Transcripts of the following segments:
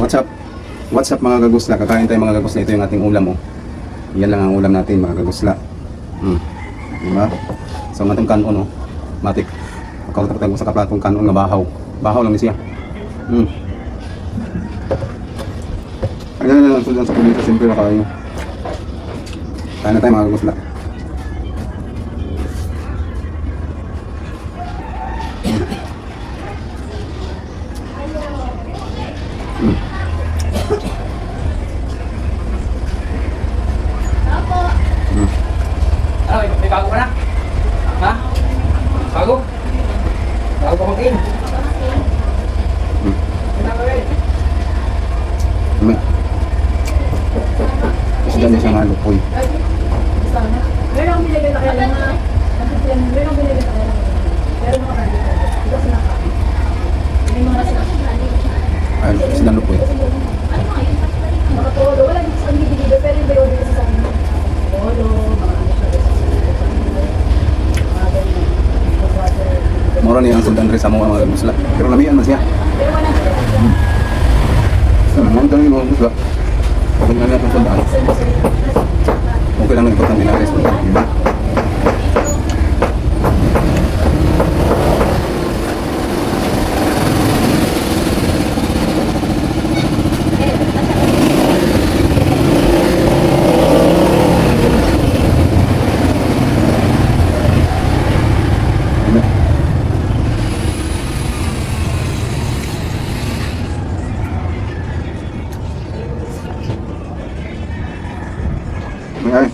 What's up? What's up mga kagusla? Kakain tayo mga kagusla. Ito yung ating ulam oh. Yan lang ang ulam natin mga kagusla. Diba? So ang ating kanon oh. Matik. Pagkakatago sa kapatong kanon nga bahaw. Bahaw lang siya. Ayan na lang sa kulita. Siyempre na kayo. Kain na tayo mga kagusla. Ano, may bago ka na? Ha? Bago? Bago pa mag-in? Isda niya siya malupoy. Meron akong binigyan na kaya lang na meron akong binigyan na kaya lang meron mga kanila. Ito sinakain. May mga sinakain. Ayun, isda lupoy. Mga tolo. Wala dito sa kanila pero yung bayo dito sa kanila. Tolo, mga ano siya. Mga ganyan. Mura niya ang St. Andres sa mga kagusla. Pero lamian man siya. Pero wala sila. Ang dami mga kagusla. Kung nga natin sundaan. Okay lang nagpatang binares mo. Diba? Ay.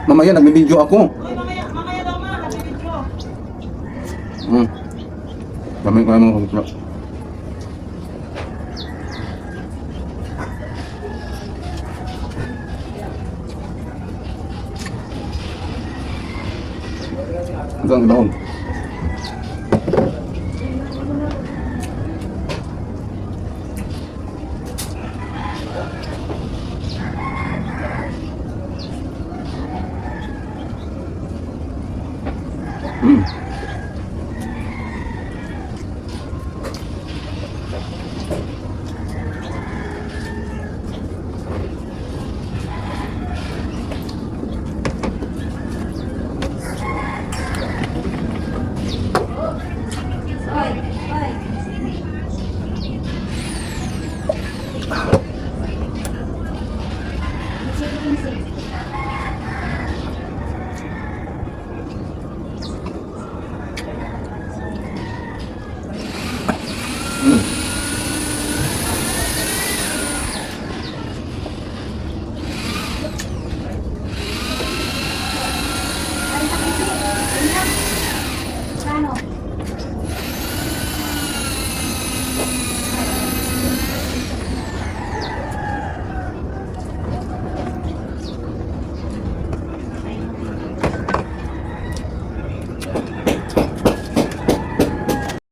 Mamaya nagme-video ako. Mamaya daw ma, nag-video. Dami ko naman kagusla. Ito ang ibahong.